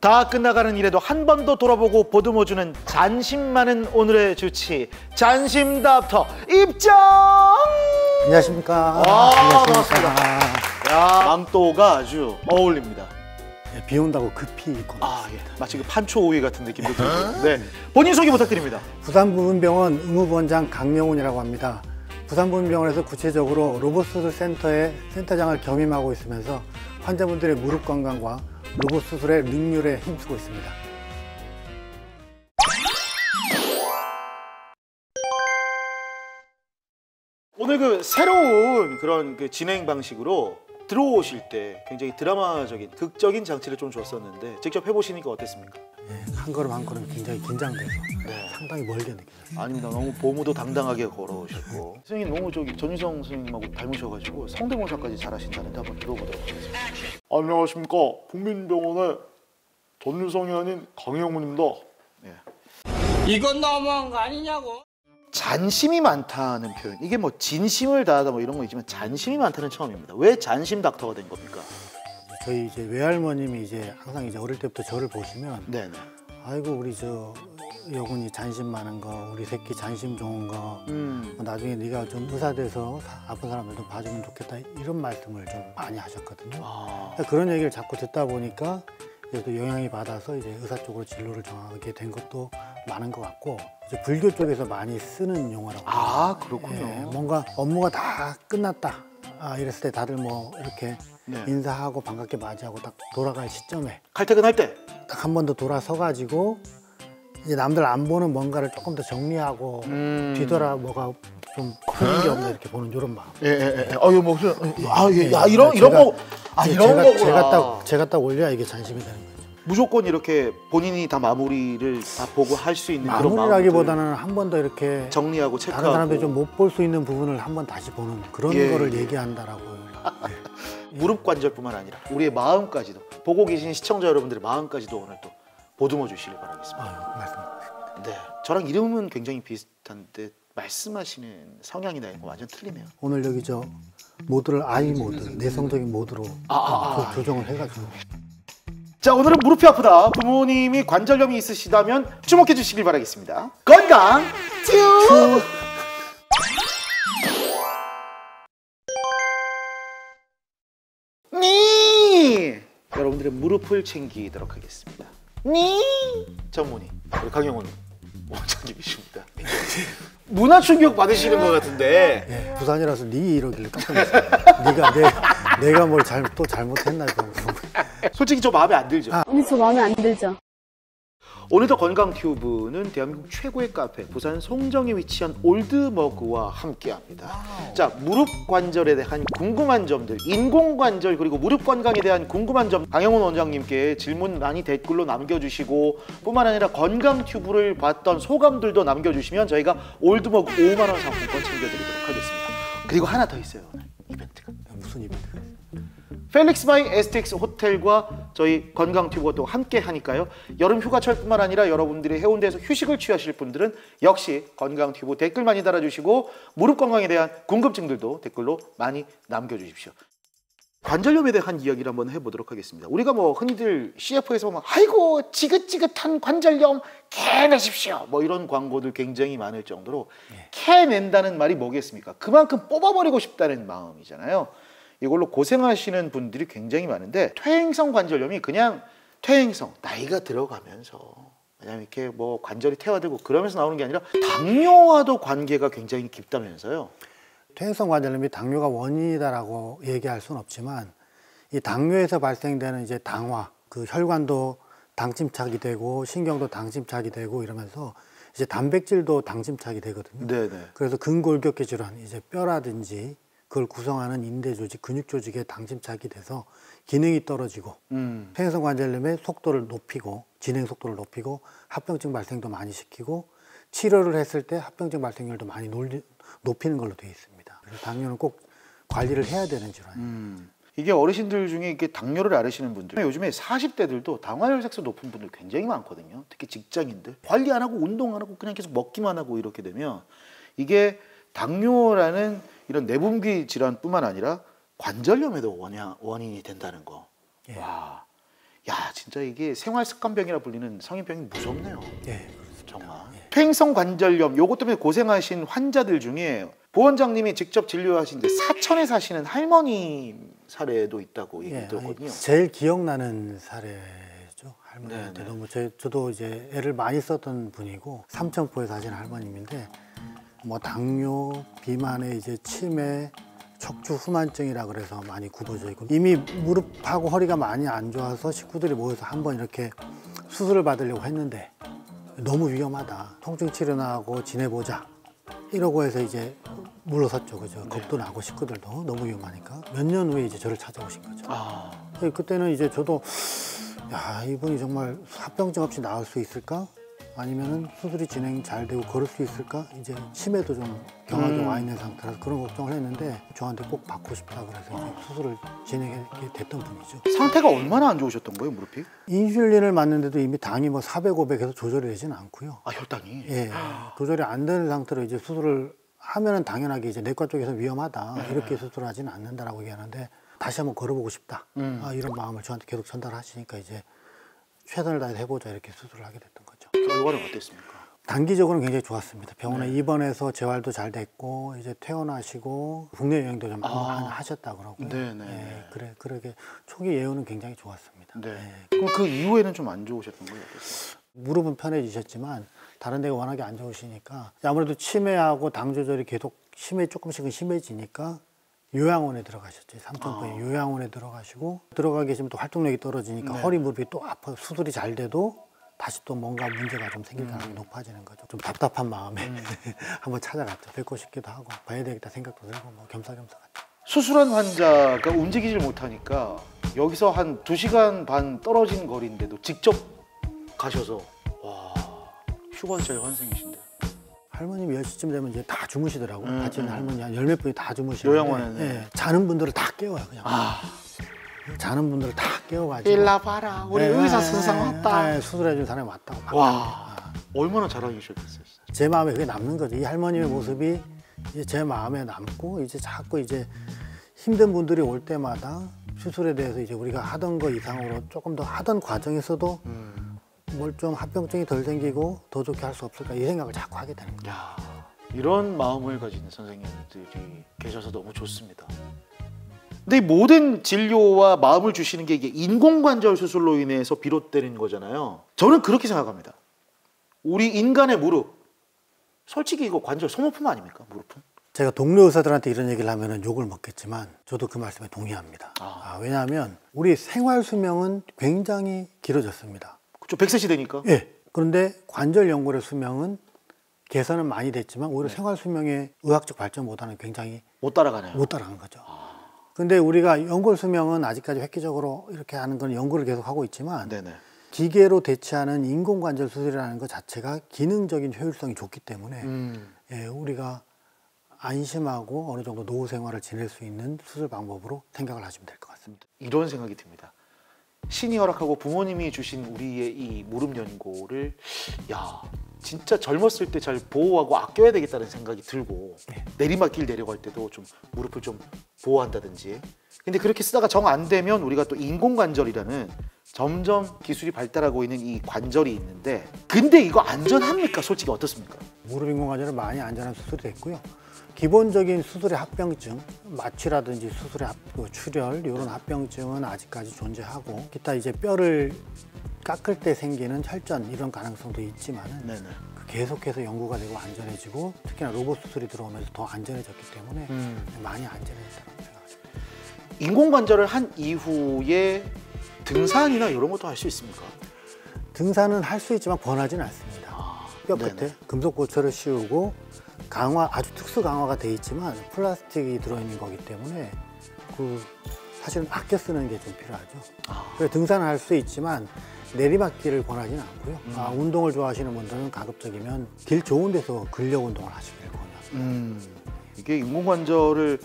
다 끝나가는 일에도 한 번 더 돌아보고 보듬어주는 잔심 많은 오늘의 주치 잔심 닥터 입장! 안녕하십니까. 반갑습니다. 야, 망토가 아주 어울립니다. 네, 비 온다고 급히 입고 예. 마치 그 판초 오이 같은 느낌도 들고. 네, 본인 소개 부탁드립니다. 부산부분병원 의무부원장 강명훈이라고 합니다. 부산부분병원에서 구체적으로 로봇수술 센터의 센터장을 겸임하고 있으면서 환자분들의 무릎 건강과 로봇 수술의 능률에 힘쓰고 있습니다. 오늘 그 새로운 그런 그 진행 방식으로 들어오실 때 굉장히 드라마적인 극적인 장치를 좀 줬었는데 직접 해보시니까 어땠습니까? 네, 한 걸음 한 걸음 굉장히 긴장돼서 상당히 멀게 느껴요. 아닙니다. 너무 보무도 당당하게 걸어오셨고 선생님 너무 전유성 선생님하고 닮으셔가지고 성대모사까지 잘하신다는데 한번 들어보도록 하겠습니다. 안녕하십니까. 국민병원의 전유성이 아닌 강영훈입니다. 이건 너무한 거 아니냐고. 잔심이 많다는 표현, 이게 뭐 진심을 다하다 뭐 이런 거 있지만 잔심이 많다는 처음입니다. 왜 잔심 닥터가 된 겁니까? 저희 이제 외할머님이 이제 항상 이제 어릴 때부터 저를 보시면 네네. 아이고 우리 저 여군이 잔심 많은 거, 우리 새끼 잔심 좋은 거, 나중에 네가 좀 의사 돼서 아픈 사람들 좀 봐주면 좋겠다 이런 말씀을 좀 많이 하셨거든요. 그런 얘기를 자꾸 듣다 보니까 이제 또 영향이 받아서 이제 의사 쪽으로 진로를 정하게 된 것도 많은 것 같고, 이제 불교 쪽에서 많이 쓰는 용어라고. 그렇군요. 뭔가 업무가 다 끝났다 이랬을 때 다들 뭐 이렇게 네. 인사하고 반갑게 맞이하고 딱 돌아갈 시점에 칼퇴근할 때 딱 한 번 더 돌아서 가지고 이제 남들 안 보는 뭔가를 조금 더 정리하고 뒤돌아보가 좀 그런 게 없나 이렇게 보는 이런 마음. 제가 딱 올려야 이게 잔심이 되는 거죠. 무조건 이렇게 본인이 다 마무리를 다 보고 할 수 있는 그런 마무리라기보다는 한 번 더 이렇게 정리하고 체크하고 다른 사람들이 좀 못 볼 수 있는 부분을 한 번 다시 보는 그런 거를 얘기한다라고. 무릎 관절뿐만 아니라 우리의 마음까지도, 보고 계신 시청자 여러분들의 마음까지도 오늘 또 보듬어 주시길 바라겠습니다. 말씀드립니다. 네, 저랑 이름은 굉장히 비슷한데 말씀하시는 성향이나 이런 거 완전 틀리네요. 오늘 여기 저 모드를 아이 모드, 내성적인 모드로 조정을 해가지고. 자, 오늘은 무릎이 아프다, 부모님이 관절염이 있으시다면 주목해 주시길 바라겠습니다. 건강 튜! 여러분들의 무릎을 챙기도록 하겠습니다. 전문의 우리 강영훈 원장님이십니다. 문화 충격 받으시는 것 같은데. 네, 부산이라서 이러길래 깜짝 놀랐어요. 내가 뭘 또 잘못했나 싶어서. 솔직히 좀 마음에 안 들죠? 저 마음에 안 들죠. 오늘도 건강튜브는 대한민국 최고의 카페 부산 송정에 위치한 올드머그와 함께합니다. 자, 무릎 관절에 대한 궁금한 점들, 인공관절 그리고 무릎 건강에 대한 궁금한 점 강영훈 원장님께 질문 많이 댓글로 남겨주시고, 뿐만 아니라 건강튜브를 봤던 소감들도 남겨주시면 저희가 올드머그 5만 원 상품권 챙겨드리도록 하겠습니다. 그리고 하나 더 있어요, 오늘 이벤트가. 무슨 이벤트가 있어요? 펠릭스 바이 STX 호텔과 저희 건강튜브가 또 함께 하니까요. 여름 휴가철뿐만 아니라 여러분들이 해운대에서 휴식을 취하실 분들은 역시 건강튜브 댓글 많이 달아주시고 무릎 건강에 대한 궁금증들도 댓글로 많이 남겨주십시오. 관절염에 대한 이야기를 한번 해보도록 하겠습니다. 우리가 뭐 흔히들 CF에서 보면 아이고 지긋지긋한 관절염 캐내십시오 뭐 이런 광고들 굉장히 많을 정도로 캐낸다는 말이 뭐겠습니까? 그만큼 뽑아버리고 싶다는 마음이잖아요. 이걸로 고생하시는 분들이 굉장히 많은데, 퇴행성 관절염이 그냥 퇴행성, 나이가 들어가면서 그냥 이렇게 뭐 관절이 퇴화되고 그러면서 나오는 게 아니라 당뇨와도 관계가 굉장히 깊다면서요. 퇴행성 관절염이 당뇨가 원인이다라고 얘기할 수는 없지만, 이 당뇨에서 발생되는 이제 당화, 그 혈관도 당침착이 되고 신경도 당침착이 되고 이러면서 이제 단백질도 당침착이 되거든요. 네네. 그래서 근골격계 질환, 이제 뼈라든지 그걸 구성하는 인대 조직, 근육 조직에 당침착이 돼서 기능이 떨어지고 퇴행성 관절염의 속도를 높이고 진행 속도를 높이고 합병증 발생도 많이 시키고 치료를 했을 때 합병증 발생률도 많이 높이는 걸로 되어 있습니다. 그래서 당뇨는 꼭 관리를 해야 되는 질환이에요. 이게 어르신들 중에 이렇게 당뇨를 앓으시는 분들, 요즘에 40대들도 당화혈색소 높은 분들 굉장히 많거든요. 특히 직장인들. 관리 안 하고 운동 안 하고 그냥 계속 먹기만 하고 이렇게 되면 이게 당뇨라는 이런 내분비 질환뿐만 아니라 관절염에도 원인이 된다는 거. 와, 야, 진짜 이게 생활습관병이라 불리는 성인병이 무섭네요. 예. 정말. 퇴행성 관절염 요것 때문에 고생하신 환자들 중에 보원장님이 직접 진료하신 사천에 사시는 할머니 사례도 있다고 얘기 예, 들었거든요. 제일 기억나는 사례죠. 할머니한테 네네. 너무 저도 이제 애를 많이 썼던 분이고 삼천포에 사시는 할머님인데 뭐 당뇨, 비만에 이제 치매, 척추 후만증이라 그래서 많이 굽어져 있고 이미 무릎하고 허리가 많이 안 좋아서 식구들이 모여서 한번 이렇게 수술을 받으려고 했는데 너무 위험하다. 통증 치료나 하고 지내보자. 이러고 해서 이제 물러섰죠. 그죠? 겁도 나고 식구들도 너무 위험하니까. 몇 년 후에 이제 저를 찾아오신 거죠. 그때는 이제 저도 야, 이분이 정말 합병증 없이 나을 수 있을까? 아니면은 수술이 진행 잘 되고 걸을 수 있을까? 이제 치매도 좀 경하게 와 있는 상태라서 그런 걱정을 했는데 저한테 꼭 받고 싶다 그래서 이제 수술을 진행하게 됐던 분이죠. 상태가 얼마나 안 좋으셨던 거예요, 무릎이? 인슐린을 맞는데도 이미 당이 뭐 400, 500에서 조절이 되지는 않고요. 아, 혈당이? 예, 조절이 안 되는 상태로 이제 수술을 하면은 당연하게 이제 내과 쪽에서 위험하다 이렇게 수술하지는 않는다라고 얘기하는데 다시 한번 걸어보고 싶다. 이런 마음을 저한테 계속 전달하시니까 이제 최선을 다해서 해보자 이렇게 수술을 하게 됐던 거죠. 결과는 어땠습니까? 단기적으로는 굉장히 좋았습니다. 병원에 입원해서 재활도 잘 됐고 이제 퇴원하시고 국내 여행도 좀 하셨다 그러고요. 네네. 예, 그러게 초기 예후는 굉장히 좋았습니다. 네. 예. 그럼 그 이후에는 좀 안 좋으셨던 거예요? 어땠어요? 무릎은 편해지셨지만 다른 데가 워낙에 안 좋으시니까 아무래도 치매하고 당 조절이 계속 조금씩은 심해지니까 요양원에 들어가셨죠. 삼천포에 요양원에 들어가시고 들어가 계시면 또 활동력이 떨어지니까 허리 무릎이 또 아파 수술이 잘 돼도 다시 또 뭔가 문제가 좀 생길 가능성이 높아지는 거죠. 좀 답답한 마음에 한번 찾아갔죠. 뵙고 싶기도 하고 봐야 되겠다 생각도 들고 뭐 겸사겸사 갔죠. 수술한 환자가 움직이질 못하니까 여기서 한 2시간 반 떨어진 거리인데도 직접 가셔서 와, 휴관철 환생이신데요. 할머님이 10시쯤 되면 이제 다 주무시더라고요. 같이 있는 할머니 한 10몇 분이 다 주무시는데 요양원에는. 예, 자는 분들을 다 깨워요. 그냥. 자는 분들을 다 깨워가지고 일라 봐라, 우리 의사 선생 왔다. 수술해준 사람이 왔다고 와, 얼마나 자랑이셨겠어요. 제 마음에 그게 남는 거죠. 이 할머님의 모습이 이제 제 마음에 남고 이제 자꾸 이제 힘든 분들이 올 때마다 수술에 대해서 이제 우리가 하던 거 이상으로 조금 더 하던 과정에서도 뭘 좀 합병증이 덜 생기고 더 좋게 할 수 없을까 이 생각을 자꾸 하게 되는 거예요. 야, 이런 마음을 가진 선생님들이 계셔서 너무 좋습니다. 근데 이 모든 진료와 마음을 주시는 게 이게 인공관절 수술로 인해서 비롯되는 거잖아요. 저는 그렇게 생각합니다. 우리 인간의 무릎, 솔직히 이거 관절 소모품 아닙니까? 무릎은? 제가 동료 의사들한테 이런 얘기를 하면 욕을 먹겠지만 저도 그 말씀에 동의합니다. 왜냐하면 우리 생활 수명은 굉장히 길어졌습니다. 그렇죠. 100세 시대니까. 예. 그런데 관절 연골의 수명은 개선은 많이 됐지만 오히려 생활 수명의 의학적 발전보다는 굉장히 못 따라가네요. 못 따라가는 거죠. 근데 우리가 연골 수명은 아직까지 획기적으로 이렇게 하는 건 연구를 계속 하고 있지만 네네. 기계로 대체하는 인공관절 수술이라는 것 자체가 기능적인 효율성이 좋기 때문에 예, 우리가 안심하고 어느 정도 노후 생활을 지낼 수 있는 수술 방법으로 생각을 하시면 될 것 같습니다. 이런 생각이 듭니다. 신이 허락하고 부모님이 주신 우리의 이 무릎 연골을 야, 진짜 젊었을 때 잘 보호하고 아껴야 되겠다는 생각이 들고 내리막길 내려갈 때도 좀 무릎을 좀 보호한다든지. 근데 그렇게 쓰다가 정 안 되면 우리가 또 인공관절이라는 점점 기술이 발달하고 있는 이 관절이 있는데 근데 이거 안전합니까? 솔직히 어떻습니까? 무릎 인공관절은 많이 안전한 수술이 됐고요. 기본적인 수술의 합병증, 마취라든지 수술의 출혈 이런 합병증은 아직까지 존재하고 기타 이제 뼈를 깎을 때 생기는 혈전 이런 가능성도 있지만은 네네. 계속해서 연구가 되고 안전해지고 특히나 로봇 수술이 들어오면서 더 안전해졌기 때문에 많이 안전해졌다고 생각합니다. 인공관절을 한 이후에 등산이나 이런 것도 할 수 있습니까? 등산은 할 수 있지만 권하지는 않습니다. 뼈 끝에 네네. 금속 고철을 씌우고 아주 특수 강화가 돼 있지만 플라스틱이 들어있는 거기 때문에 사실은 아껴 쓰는 게 좀 필요하죠. 그래서 등산을 할 수 있지만 내리막길을 권하지는 않고요. 운동을 좋아하시는 분들은 가급적이면 길 좋은 데서 근력 운동을 하시길 권합니다. 이게 인공관절을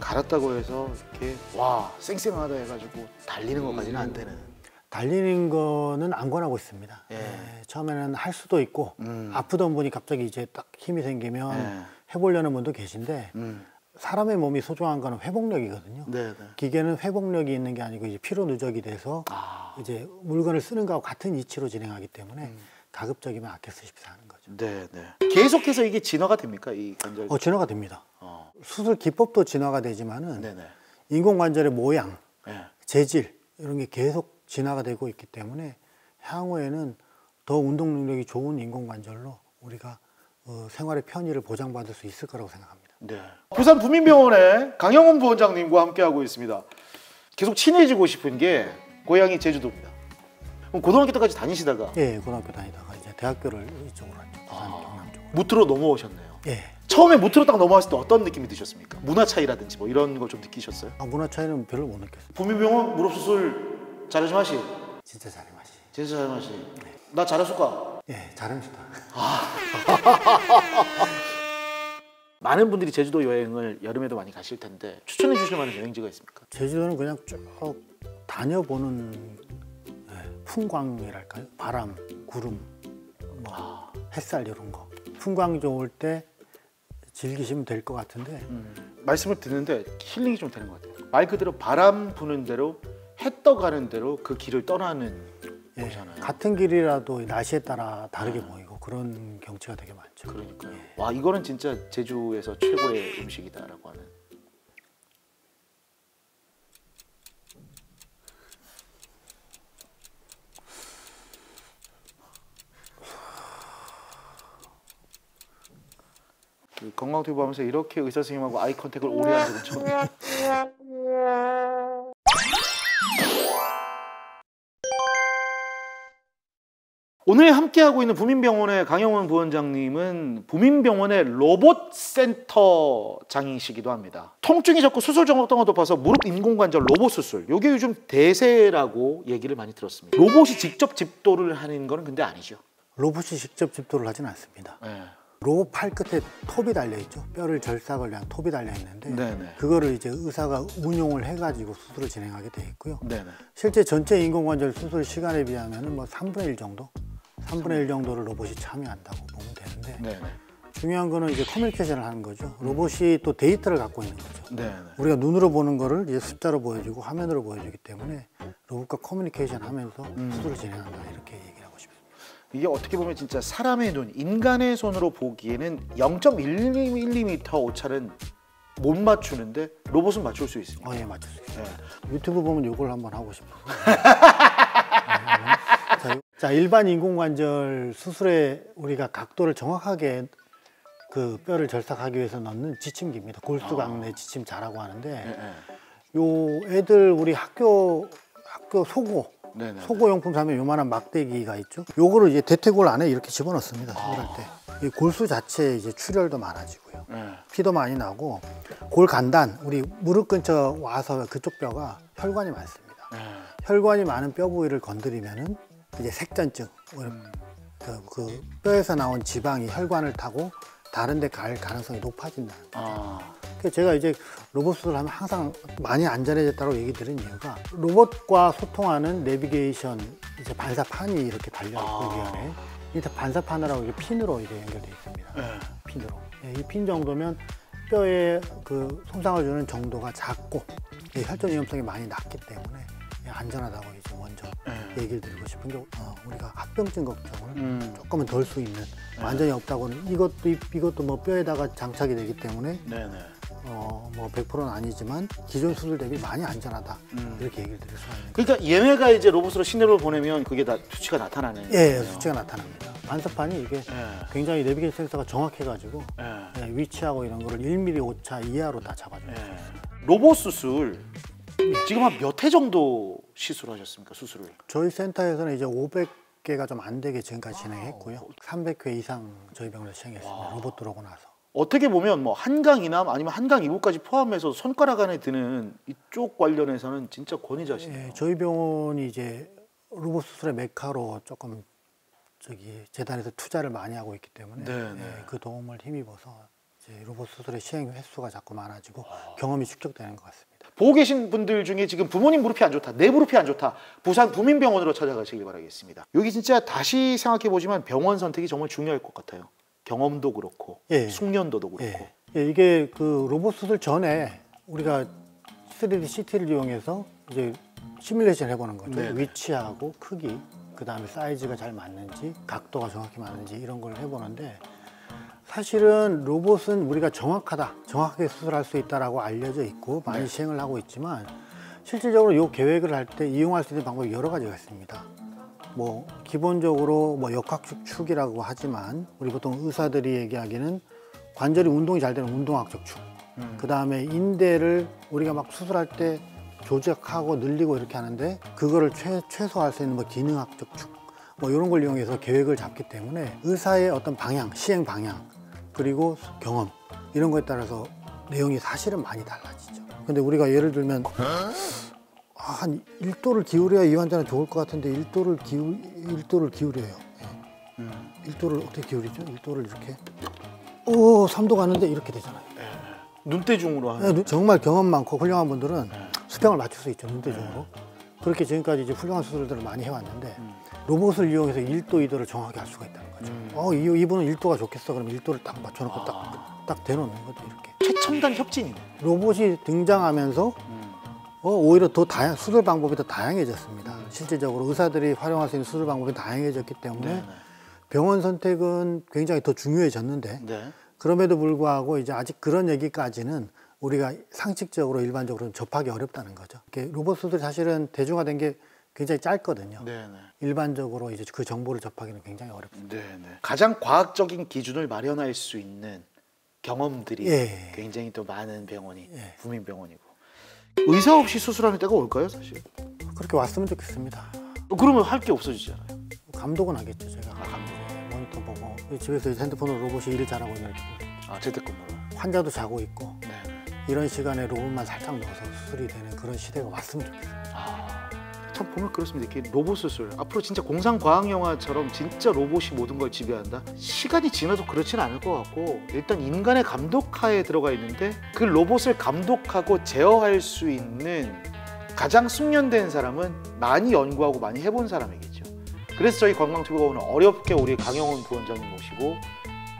갈았다고 해서 이렇게 와 쌩쌩하다 해가지고 달리는 것까지는 안 되는. 달리는 거는 안 권하고 있습니다. 예. 처음에는 할 수도 있고 아프던 분이 갑자기 이제 딱 힘이 생기면 해보려는 분도 계신데 사람의 몸이 소중한 거는 회복력이거든요. 네, 네. 기계는 회복력이 있는 게 아니고 이제 피로 누적이 돼서 이제 물건을 쓰는 거하고 같은 이치로 진행하기 때문에 가급적이면 아껴 쓰십시오 하는 거죠. 네, 네. 계속해서 이게 진화가 됩니까? 이 관절? 진화가 됩니다. 수술 기법도 진화가 되지만은 네, 네. 인공관절의 모양, 네. 재질 이런 게 계속 진화가 되고 있기 때문에 향후에는 더 운동 능력이 좋은 인공관절로 우리가 생활의 편의를 보장받을 수 있을 거라고 생각합니다. 네. 부산 부민병원의 강영훈 부원장님과 함께하고 있습니다. 계속 친해지고 싶은 게 고향이 제주도입니다. 그럼 고등학교 때까지 다니시다가 예, 고등학교 다니다가 이제 대학교를 이쪽으로 왔죠. 부산 경남 쪽으로. 무트로 넘어오셨네요. 예. 처음에 무트로 딱 넘어왔을 때 어떤 느낌이 드셨습니까? 문화 차이라든지 뭐 이런 걸 좀 느끼셨어요? 문화 차이는 별로 못 느꼈어요. 부민병원 무릎 수술 잘하지 마시. 진짜 잘해 마시. 진짜 잘 마시. 나 잘했을까? 예, 잘합니다. 많은 분들이 제주도 여행을 여름에도 많이 가실 텐데 추천해 주실 만한 여행지가 있습니까? 제주도는 그냥 쭉 다녀보는 풍광이랄까요? 바람, 구름, 뭐 햇살 이런 거. 풍광 좋을 때 즐기시면 될 것 같은데 말씀을 듣는데 힐링이 좀 되는 것 같아요. 말 그대로 바람 부는 대로 해 떠가는 대로 그 길을 떠나는 거잖아요. 같은 길이라도 날씨에 따라 다르게 보이고 그런 경치가 되게 많죠. 그러니까요. 와, 이거는 진짜 제주에서 최고의 음식이다라고 하는. 그 건강튜브 하면서 이렇게 의사 선생님하고 아이 컨택을 오래 한 적은 처음이에요. 오늘 함께하고 있는 부민병원의 강영훈 부원장님은 부민병원의 로봇센터장이시기도 합니다. 통증이 적고 수술 정확도가 높아서 무릎 인공관절 로봇 수술, 이게 요즘 대세라고 얘기를 많이 들었습니다. 로봇이 직접 집도를 하는 건 근데 아니죠? 로봇이 직접 집도를 하지는 않습니다. 네. 로봇 팔 끝에 톱이 달려있죠. 뼈를 절삭을 위한 톱이 달려있는데 네네. 그거를 이제 의사가 운용을 해가지고 수술을 진행하게 돼 있고요. 네네. 실제 전체 인공관절 수술 시간에 비하면 뭐 3분의 1 정도? 3분의 1 정도를 로봇이 참여한다고 보면 되는데 네네. 중요한 거는 이제 커뮤니케이션을 하는 거죠. 로봇이 또 데이터를 갖고 있는 거죠. 네네. 우리가 눈으로 보는 거를 이제 숫자로 보여주고 화면으로 보여주기 때문에 로봇과 커뮤니케이션 하면서 수술을 진행한다 이렇게 얘기를 하고 싶습니다. 이게 어떻게 보면 진짜 사람의 눈, 인간의 손으로 보기에는 0.1mm 오차는 못 맞추는데 로봇은 맞출 수 있습니다. 예, 맞출 수 있어요. 네. 유튜브 보면 이걸 한번 하고 싶어서. 자, 일반 인공관절 수술에 우리가 각도를 정확하게 그 뼈를 절삭하기 위해서 넣는 지침기입니다. 골수강내 지침자라고 하는데 네. 요 애들 우리 학교 속옷 네네. 속옷용품 사면 요만한 막대기가 있죠. 요거를 이제 대퇴골 안에 이렇게 집어넣습니다. 수술할 때. 이 골수 자체에 이제 출혈도 많아지고요. 피도 많이 나고 골 간단, 우리 무릎 근처 와서 그쪽 뼈가 혈관이 많습니다. 혈관이 많은 뼈 부위를 건드리면은 이제 색전증, 그 뼈에서 나온 지방이 혈관을 타고 다른 데 갈 가능성이 높아진다는 거죠. 그래서 제가 이제 로봇 수술하면 항상 많이 안전해졌다고 얘기 드린 이유가 로봇과 소통하는 내비게이션 이제 반사판이 이렇게 달려있고 위안에 이 반사판이라고 이게 핀으로 이제 연결되어 있습니다. 핀으로. 이 핀 정도면 뼈에 그 손상을 주는 정도가 작고 혈전 위험성이 많이 낮기 때문에 안전하다고 이제 먼저 얘기를 드리고 싶은 게 우리가 합병증 걱정을 조금은 덜 수 있는 완전히 없다고는 이것도 뭐 뼈에다가 장착이 되기 때문에 뭐 100%는 아니지만 기존 수술 대비 많이 안전하다 이렇게 얘기를 드릴 수가 있는 거죠. 그러니까 얘네가 이제 로봇으로 시내를 보내면 그게 다 수치가 나타나는. 예, 수치가 나타납니다. 반사판이 이게 굉장히 내비게이션 센서가 정확해가지고 위치하고 이런 거를 1mm 오차 이하로 다 잡아줘요. 로봇 수술 지금 한 몇 회 정도 시술하셨습니까? 수술을? 저희 센터에서는 이제 500개가 좀 안 되게 지금까지 진행했고요. 300회 이상 저희 병원에서 시행했습니다. 로봇 들어오고 나서. 어떻게 보면 뭐 한강이나 아니면 한강 이북까지 포함해서 손가락 안에 드는 이쪽 관련해서는 진짜 권위자시네요. 예, 저희 병원이 이제 로봇 수술의 메카로 조금 재단에서 투자를 많이 하고 있기 때문에 그 도움을 힘입어서 이제 로봇 수술의 시행 횟수가 자꾸 많아지고 경험이 축적되는 것 같습니다. 보고 계신 분들 중에 지금 부모님 무릎이 안 좋다, 내 무릎이 안 좋다, 부산 부민병원으로 찾아가시길 바라겠습니다. 여기 진짜 다시 생각해 보지만 병원 선택이 정말 중요할 것 같아요. 경험도 그렇고 숙련도도 그렇고 예, 이게 그 로봇 수술 전에 우리가 3D CT를 이용해서 이제 시뮬레이션 해보는 거죠. 네네. 위치하고 크기, 그 다음에 사이즈가 잘 맞는지, 각도가 정확히 맞는지 이런 걸 해보는데 사실은 로봇은 우리가 정확하게 수술할 수 있다라고 알려져 있고 많이 시행을 하고 있지만 실질적으로 이 계획을 할 때 이용할 수 있는 방법이 여러 가지가 있습니다. 뭐 기본적으로 뭐 역학적 축이라고 하지만 우리 보통 의사들이 얘기하기는 관절이 운동이 잘 되는 운동학적 축. 그 다음에 인대를 우리가 막 수술할 때 조작하고 늘리고 이렇게 하는데 그거를 최소화할 수 있는 뭐 기능학적 축. 뭐 이런 걸 이용해서 계획을 잡기 때문에 의사의 어떤 방향, 시행 방향, 그리고 경험 이런 거에 따라서 내용이 사실은 많이 달라지죠. 근데 우리가 예를 들면 한 1도를 기울여야 이 환자는 좋을 것 같은데 1도를 기울여요. 예. 1도를 어떻게 기울이죠? 1도를 이렇게 3도 갔는데 이렇게 되잖아요. 눈대중으로 하는. 네, 정말 경험 많고 훌륭한 분들은 수평을 맞출 수 있죠. 눈대중으로. 그렇게 지금까지 이제 훌륭한 수술들을 많이 해왔는데 로봇을 이용해서 1도, 2도를 정확히 할 수가 있다는 거죠. 이분은 1도가 좋겠어. 그럼 1도를 딱 맞춰놓고 딱 대놓는 거죠. 이렇게. 최첨단 협진이네. 로봇이 등장하면서 오히려 더 수술 방법이 더 다양해졌습니다. 실질적으로 의사들이 활용할 수 있는 수술 방법이 다양해졌기 때문에 병원 선택은 굉장히 더 중요해졌는데 네. 그럼에도 불구하고 이제 아직 그런 얘기까지는 우리가 상식적으로 일반적으로 접하기 어렵다는 거죠. 로봇 수술이 사실은 대중화된 게 굉장히 짧거든요. 네네. 일반적으로 이제 그 정보를 접하기는 굉장히 어렵습니다. 네네. 가장 과학적인 기준을 마련할 수 있는 경험들이 예. 굉장히 또 많은 병원이 예. 구민병원이고 의사 없이 수술하는 때가 올까요, 사실? 그렇게 왔으면 좋겠습니다. 그러면 할 게 없어지잖아요. 감독은 하겠죠, 제가. 모니터 보고 집에서 핸드폰으로 로봇이 일을 잘하고 있는 이렇게 보고. 재택근무로. 환자도 자고 있고 네. 이런 시간에 로봇만 살짝 넣어서 수술이 되는 그런 시대가 왔으면 좋겠어요. 참 보면 그렇습니다. 이렇게 로봇 수술 앞으로 진짜 공상 과학 영화처럼 진짜 로봇이 모든 걸 지배한다. 시간이 지나도 그렇지는 않을 것 같고 일단 인간의 감독하에 들어가 있는데 그 로봇을 감독하고 제어할 수 있는 가장 숙련된 사람은 많이 연구하고 많이 해본 사람이겠죠. 그래서 저희 건강TV가 오늘 어렵게 우리 강영훈 부원장님 모시고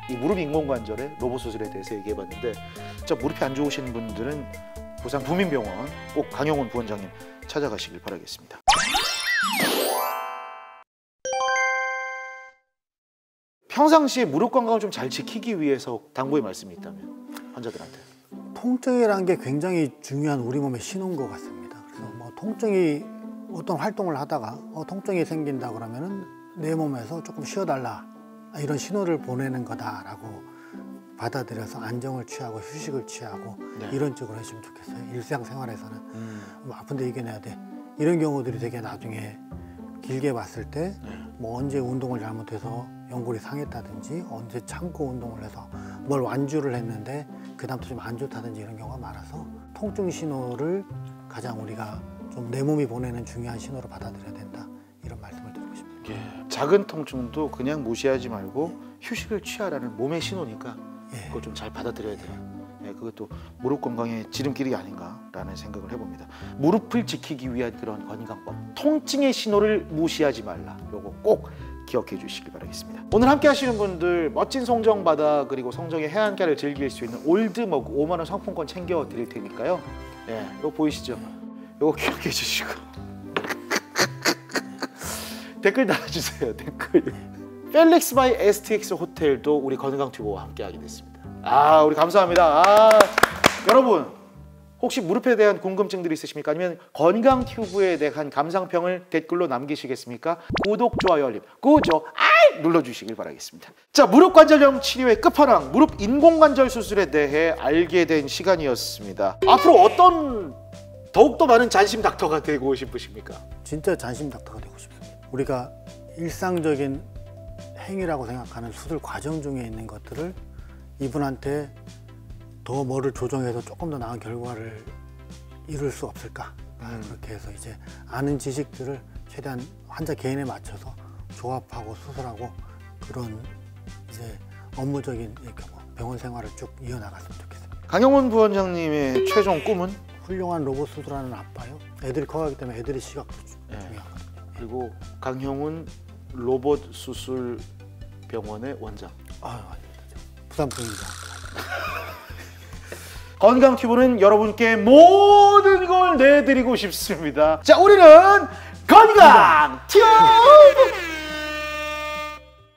이 무릎 인공관절의 로봇 수술에 대해서 얘기해봤는데 진짜 무릎이 안 좋으신 분들은 부산 부민병원 꼭 강영훈 부원장님 찾아가시길 바라겠습니다. 평상시에 무릎 건강을 좀 잘 지키기 위해서 당부의 말씀이 있다면 환자들한테. 통증이라는 게 굉장히 중요한 우리 몸의 신호인 것 같습니다. 그래서 뭐 통증이 어떤 활동을 하다가 통증이 생긴다 그러면은 내 몸에서 조금 쉬어달라 이런 신호를 보내는 거다라고 받아들여서 안정을 취하고 휴식을 취하고 이런 쪽으로 했으면 좋겠어요. 일상생활에서는 뭐 아픈데 이겨내야 돼 이런 경우들이 되게 나중에 길게 봤을 때 뭐 언제 운동을 잘못해서 연골이 상했다든지 언제 참고 운동을 해서 뭘 완주를 했는데 그다음부터 좀 안 좋다든지 이런 경우가 많아서 통증 신호를 가장 우리가 좀 내 몸이 보내는 중요한 신호로 받아들여야 된다 이런 말씀을 드리고 싶습니다. 작은 통증도 그냥 무시하지 말고 휴식을 취하라는 몸의 신호니까 그걸 좀 잘 받아들여야 돼요. 그것도 무릎 건강의 지름길이 아닌가라는 생각을 해봅니다. 무릎을 지키기 위한 그런 건강법, 통증의 신호를 무시하지 말라. 요거 꼭 기억해 주시기 바라겠습니다. 오늘 함께 하시는 분들 멋진 송정바다 그리고 송정의 해안가를 즐길 수 있는 올드머그 5만 원 상품권 챙겨 드릴 테니까요. 이거 보이시죠? 요거 기억해 주시고 댓글 달아주세요. 댓글. 펠릭스 바이 STX 호텔도 우리 건강튜브와 함께하게 됐습니다. 우리 감사합니다. 여러분 혹시 무릎에 대한 궁금증들이 있으십니까? 아니면 건강튜브에 대한 감상평을 댓글로 남기시겠습니까? 구독, 좋아요, 알림, 구독, 눌러주시길 바라겠습니다. 자, 무릎 관절염 치료의 끝판왕 무릎 인공관절 수술에 대해 알게 된 시간이었습니다. 앞으로 어떤 더욱더 많은 잔심 닥터가 되고 싶으십니까? 진짜 잔심 닥터가 되고 싶습니다. 우리가 일상적인 행위라고 생각하는 수술 과정 중에 있는 것들을 이분한테 더 뭐를 조정해서 조금 더 나은 결과를 이룰 수 없을까? 그렇게 해서 이제 아는 지식들을 최대한 환자 개인에 맞춰서 조합하고 수술하고 그런 이제 업무적인 병원 생활을 쭉 이어나갔으면 좋겠습니다. 강영훈 부원장님의 최종 꿈은? 훌륭한 로봇 수술하는 아빠요. 애들이 커가기 때문에 애들의 시각도 중요하거든요. 그리고 강형훈 로봇 수술 병원의 원장. 아닙니다. 부산 부인장. 건강튜브는 여러분께 모든 걸 내드리고 싶습니다. 자, 우리는 건강튜브!